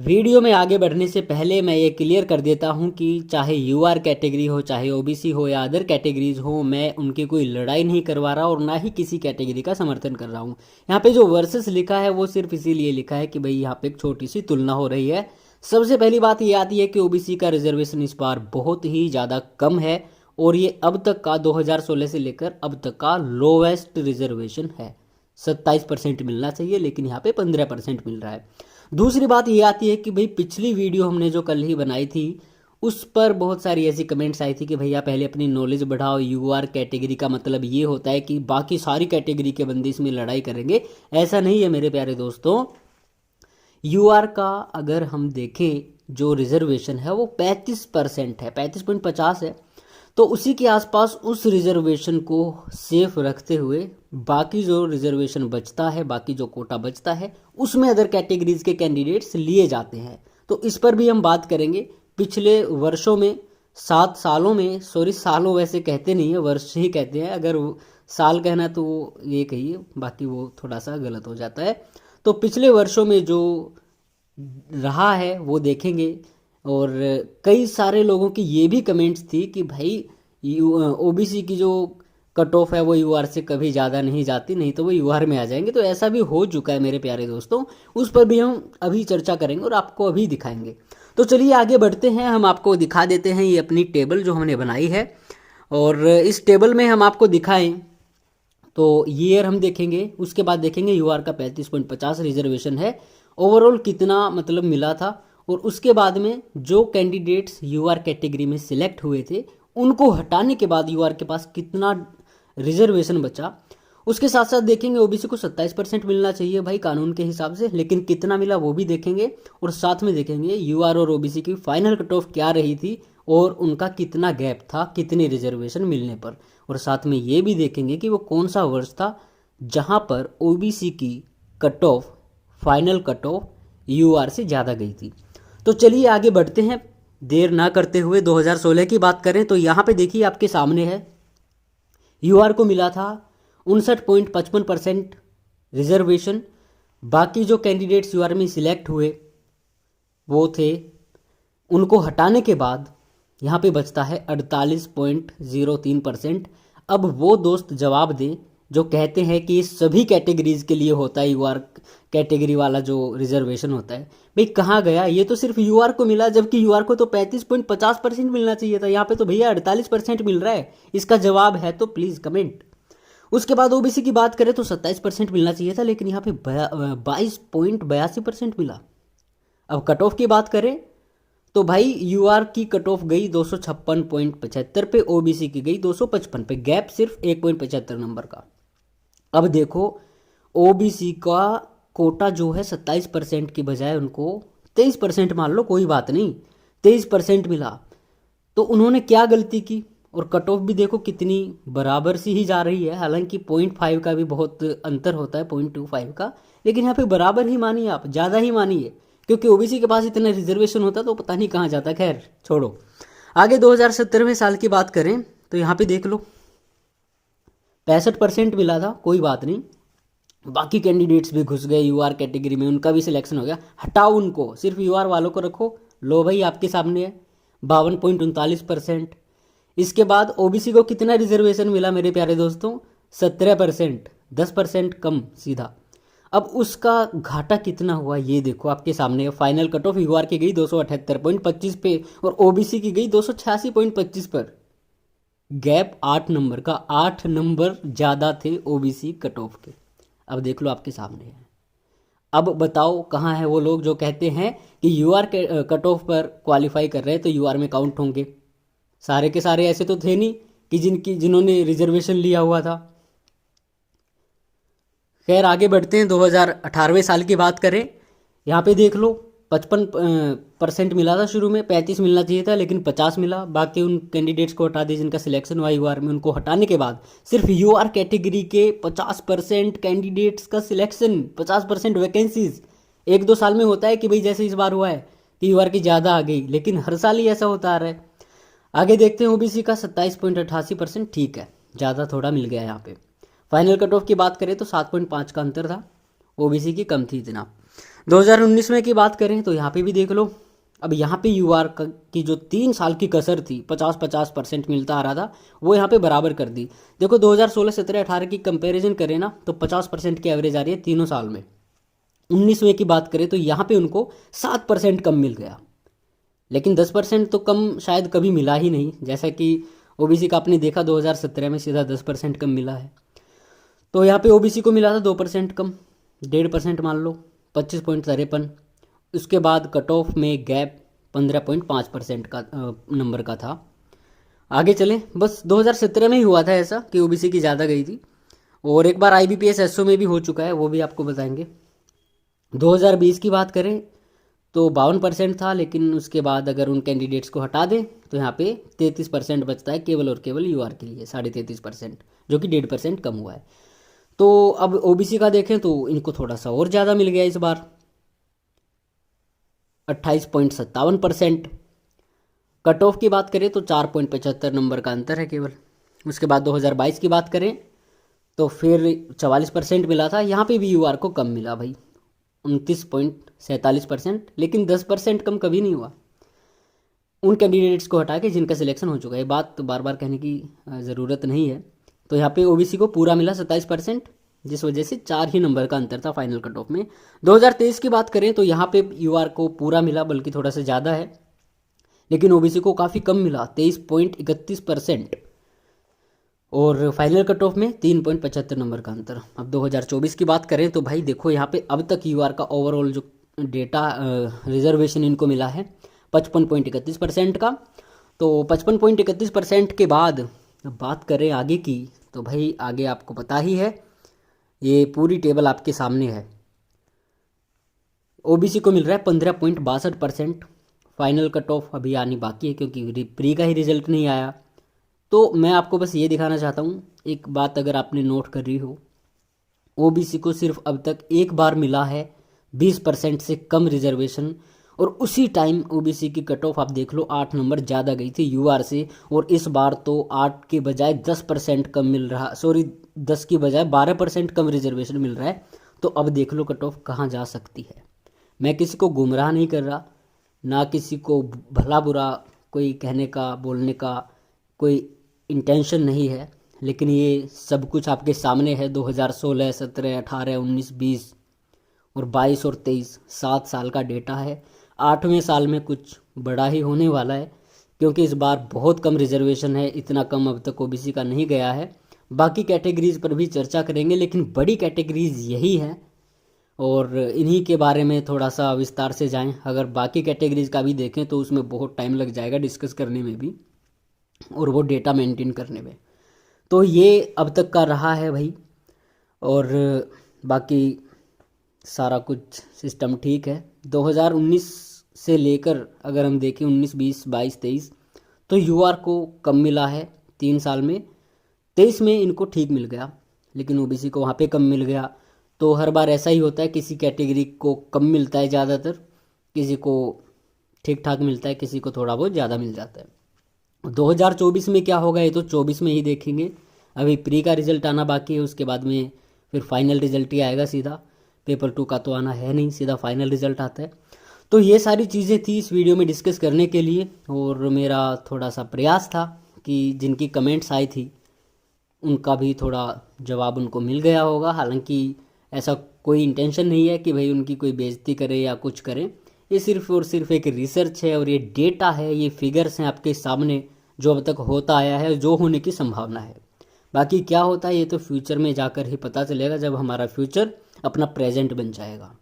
Video में आगे बढ़ने से पहले मैं ये क्लियर कर देता हूँ कि चाहे यूआर कैटेगरी हो, चाहे ओबीसी हो या अदर कैटेगरीज हो, मैं उनकी कोई लड़ाई नहीं करवा रहा और ना ही किसी कैटेगरी का समर्थन कर रहा हूँ। यहाँ पे जो वर्सेस लिखा है वो सिर्फ इसीलिए लिखा है कि भाई यहाँ पे एक छोटी सी तुलना हो रही है। सबसे पहली बात ये आती है कि ओबीसी का रिजर्वेशन इस बार बहुत ही ज़्यादा कम है और ये अब तक का 2016 से लेकर अब तक का लोवेस्ट रिजर्वेशन है। 27% मिलना चाहिए लेकिन यहाँ पे 15% मिल रहा है। दूसरी बात ये आती है कि भाई पिछली वीडियो हमने जो कल ही बनाई थी उस पर बहुत सारी ऐसी कमेंट्स आई थी कि भैया पहले अपनी नॉलेज बढ़ाओ, यूआर कैटेगरी का मतलब ये होता है कि बाकी सारी कैटेगरी के बंदे इसमें लड़ाई करेंगे। ऐसा नहीं है मेरे प्यारे दोस्तों। यूआर का अगर हम देखें जो रिजर्वेशन है वो 35% है, 35.50 है। तो उसी के आसपास उस रिजर्वेशन को सेफ रखते हुए बाकी जो रिजर्वेशन बचता है, बाकी जो कोटा बचता है, उसमें अदर कैटेगरीज के कैंडिडेट्स लिए जाते हैं। तो इस पर भी हम बात करेंगे। पिछले वर्षों में 7 सालों में, सॉरी सालों वैसे कहते नहीं है, वर्ष ही कहते हैं। अगर साल कहना तो ये कहिए, बाकी वो थोड़ा सा गलत हो जाता है। तो पिछले वर्षों में जो रहा है वो देखेंगे। और कई सारे लोगों की ये भी कमेंट्स थी कि भाई ओबीसी की जो कट ऑफ है वो यूआर से कभी ज़्यादा नहीं जाती, नहीं तो वो यूआर में आ जाएंगे। तो ऐसा भी हो चुका है मेरे प्यारे दोस्तों, उस पर भी हम अभी चर्चा करेंगे और आपको अभी दिखाएंगे। तो चलिए आगे बढ़ते हैं। हम आपको दिखा देते हैं ये अपनी टेबल जो हमने बनाई है। और इस टेबल में हम आपको दिखाएं तो ईयर हम देखेंगे, उसके बाद देखेंगे यूआर का 35.50 रिजर्वेशन है, ओवरऑल कितना मतलब मिला था, और उसके बाद में जो कैंडिडेट्स यूआर कैटेगरी में सिलेक्ट हुए थे उनको हटाने के बाद यूआर के पास कितना रिजर्वेशन बचा। उसके साथ साथ देखेंगे ओबीसी को 27% मिलना चाहिए भाई कानून के हिसाब से, लेकिन कितना मिला वो भी देखेंगे। और साथ में देखेंगे यूआर और ओबीसी की फाइनल कट ऑफ क्या रही थी और उनका कितना गैप था कितने रिजर्वेशन मिलने पर। और साथ में ये भी देखेंगे कि वो कौन सा वर्ष था जहां पर ओबीसी की cut off, final cut off UR से ज़्यादा गई थी। तो चलिए आगे बढ़ते हैं देर ना करते हुए। 2016 की बात करें तो यहाँ पे देखिए आपके सामने है, यूआर को मिला था 59.55% रिजर्वेशन। बाकी जो कैंडिडेट्स यूआर में सिलेक्ट हुए वो थे, उनको हटाने के बाद यहाँ पे बचता है 48.03%। अब वो दोस्त जवाब दें जो कहते हैं कि सभी कैटेगरीज के लिए होता है यूआर कैटेगरी वाला जो रिजर्वेशन होता है। भाई कहाँ गया, ये तो सिर्फ यूआर को मिला, जबकि यूआर को तो 35.50% मिलना चाहिए था। यहाँ पे तो भैया 48% मिल रहा है। इसका जवाब है तो प्लीज़ कमेंट। उसके बाद ओबीसी की बात करें तो 27% मिलना चाहिए था, लेकिन यहाँ पे 22.82% मिला। अब कट ऑफ की बात करें तो भाई यूआर की कट ऑफ गई 256.75 पे, ओबीसी की गई 255 पे, गैप सिर्फ 1.75 नंबर का। अब देखो ओबीसी का कोटा जो है 27% की बजाय उनको 23%, मान लो कोई बात नहीं, 23% मिला। तो उन्होंने क्या गलती की। और कट ऑफ भी देखो कितनी बराबर सी ही जा रही है, हालांकि 0.5 का भी बहुत अंतर होता है, 0.25 का, लेकिन यहाँ पे बराबर ही मानिए, आप ज़्यादा ही मानिए, क्योंकि ओबीसी के पास इतना रिजर्वेशन होता तो पता नहीं कहाँ जाता। खैर छोड़ो, आगे 2017 साल की बात करें तो यहाँ पे देख लो 65% मिला था, कोई बात नहीं। बाकी कैंडिडेट्स भी घुस गए यूआर कैटेगरी में, उनका भी सिलेक्शन हो गया। हटाओ उनको, सिर्फ यूआर वालों को रखो। लो भाई आपके सामने है 52.39%। इसके बाद ओबीसी को कितना रिजर्वेशन मिला मेरे प्यारे दोस्तों, 17%, 10% कम सीधा। अब उसका घाटा कितना हुआ ये देखो आपके सामने है। फाइनल कट ऑफ यूआर की गई 278.25 पे और ओबीसी की गई 286.25 पर। गैप 8 नंबर का, 8 नंबर ज़्यादा थे ओबीसी कट ऑफ के। अब देख लो आपके सामने है। अब बताओ कहाँ है वो लोग जो कहते हैं कि यूआर के कट ऑफ पर क्वालिफाई कर रहे हैं तो यूआर में काउंट होंगे। सारे के सारे ऐसे तो थे नहीं कि जिन्होंने रिजर्वेशन लिया हुआ था। खैर आगे बढ़ते हैं। 2018 साल की बात करें, यहाँ पे देख लो 55% मिला था शुरू में, 35 मिलना चाहिए था लेकिन 50 मिला। बाकी उन कैंडिडेट्स को हटा दिए जिनका सिलेक्शन हुआ यूआर में, उनको हटाने के बाद सिर्फ यूआर कैटेगरी के 50% कैंडिडेट्स का सिलेक्शन, 50% वैकेंसीज। 1-2 साल में होता है कि भाई जैसे इस बार हुआ है कि यूआर की ज़्यादा आ गई, लेकिन हर साल ही ऐसा होता आ रहा है। आगे देखते हैं ओबीसी का 27.88%, ठीक है ज़्यादा थोड़ा मिल गया यहाँ पे। फाइनल कट ऑफ की बात करें तो 7.5 का अंतर था, ओबीसी की कम थी इतना। 2019 में की बात करें तो यहाँ पे भी देख लो, अब यहाँ पे यूआर की जो 3 साल की कसर थी, 50-50% मिलता आ रहा था, वो यहाँ पे बराबर कर दी। देखो 2016, 17, 18 की कंपैरिजन करें ना तो 50% की एवरेज आ रही है तीनों साल में। 19 में की बात करें तो यहाँ पे उनको 7% कम मिल गया, लेकिन 10% तो कम शायद कभी मिला ही नहीं, जैसा कि ओबीसी का आपने देखा 2017 में सीधा 10% कम मिला है। तो यहाँ पे ओबीसी को मिला था 2% कम, 1.5% मान लो, 25.53। उसके बाद कट ऑफ में गैप 15.5% का नंबर का था। आगे चले, बस 2017 में ही हुआ था ऐसा कि ओबीसी की ज़्यादा गई थी, और एक बार आईबीपीएस एसओ में भी हो चुका है, वो भी आपको बताएंगे। 2020 की बात करें तो 52% था, लेकिन उसके बाद अगर उन कैंडिडेट्स को हटा दें तो यहाँ पे 33% बचता है केवल और केवल यूआर के लिए, 33.5%, जो कि 1.5% कम हुआ है। तो अब ओबीसी का देखें तो इनको थोड़ा सा और ज़्यादा मिल गया इस बार, 28.57%। कट ऑफ की बात करें तो 4.75 नंबर का अंतर है केवल। उसके बाद 2022 की बात करें तो फिर 44% मिला था, यहाँ पे भी यूआर को कम मिला भाई, 29.47%, लेकिन 10% कम कभी नहीं हुआ उन कैंडिडेट्स को हटा के जिनका सिलेक्शन हो चुका है। बात तो बार बार कहने की ज़रूरत नहीं है। तो यहाँ पे ओबीसी को पूरा मिला 27%, जिस वजह से 4 ही नंबर का अंतर था फाइनल कट ऑफ में। 2023 की बात करें तो यहाँ पे यूआर को पूरा मिला, बल्कि थोड़ा सा ज़्यादा है, लेकिन ओबीसी को काफ़ी कम मिला, 23.31%, और फाइनल कट ऑफ में 3.75 नंबर का अंतर। अब 2024 की बात करें तो भाई देखो यहाँ पे अब तक यूआर का ओवरऑल जो डेटा रिजर्वेशन इनको मिला है 55.31% का। तो 55.31% के बाद बात करें आगे की, तो भाई आगे आपको पता ही है, ये पूरी टेबल आपके सामने है। ओबीसी को मिल रहा है 15.62%। फाइनल कट ऑफ अभी आनी बाकी है क्योंकि प्री का ही रिजल्ट नहीं आया। तो मैं आपको बस ये दिखाना चाहता हूँ, एक बात अगर आपने नोट कर रही हो, ओबीसी को सिर्फ अब तक एक बार मिला है 20% से कम रिजर्वेशन, और उसी टाइम ओबीसी की कट ऑफ आप देख लो 8 नंबर ज़्यादा गई थी यूआर से, और इस बार तो 8 के बजाय 10% कम मिल रहा, सॉरी 10 की बजाय 12% कम रिजर्वेशन मिल रहा है। तो अब देख लो कट ऑफ कहाँ जा सकती है। मैं किसी को गुमराह नहीं कर रहा, ना किसी को भला बुरा कोई कहने का बोलने का कोई इंटेंशन नहीं है, लेकिन ये सब कुछ आपके सामने है। 2016, 17, 18, 19, 20 और 22 और 23, 7 साल का डेटा है। 8वें साल में कुछ बड़ा ही होने वाला है, क्योंकि इस बार बहुत कम रिजर्वेशन है, इतना कम अब तक ओबीसी का नहीं गया है। बाकी कैटेगरीज पर भी चर्चा करेंगे, लेकिन बड़ी कैटेगरीज यही है, और इन्हीं के बारे में थोड़ा सा विस्तार से जाएं। अगर बाकी कैटेगरीज का भी देखें तो उसमें बहुत टाइम लग जाएगा डिस्कस करने में भी, और वो डेटा मेंटेन करने में। तो ये अब तक का रहा है भाई, और बाकी सारा कुछ सिस्टम ठीक है। 2019 से लेकर अगर हम देखें 19, 20, 22, 23, तो यूआर को कम मिला है 3 साल में। 23 में इनको ठीक मिल गया, लेकिन ओबीसी को वहाँ पे कम मिल गया। तो हर बार ऐसा ही होता है, किसी कैटेगरी को कम मिलता है ज़्यादातर, किसी को ठीक ठाक मिलता है, किसी को थोड़ा बहुत ज़्यादा मिल जाता है। 2024 में क्या होगा ये तो 24 में ही देखेंगे। अभी प्री का रिजल्ट आना बाकी है, उसके बाद में फिर फाइनल रिजल्ट ही आएगा सीधा। पेपर 2 का तो आना है नहीं, सीधा फाइनल रिजल्ट आता है। तो ये सारी चीज़ें थी इस वीडियो में डिस्कस करने के लिए, और मेरा थोड़ा सा प्रयास था कि जिनकी कमेंट्स आई थी उनका भी थोड़ा जवाब उनको मिल गया होगा। हालांकि ऐसा कोई इंटेंशन नहीं है कि भाई उनकी कोई बेइज्जती करे या कुछ करे, ये सिर्फ और सिर्फ एक रिसर्च है, और ये डेटा है, ये फिगर्स हैं आपके सामने, जो अब तक होता आया है, जो होने की संभावना है। बाकी क्या होता है ये तो फ्यूचर में जाकर ही पता चलेगा, जब हमारा फ्यूचर अपना प्रेजेंट बन जाएगा।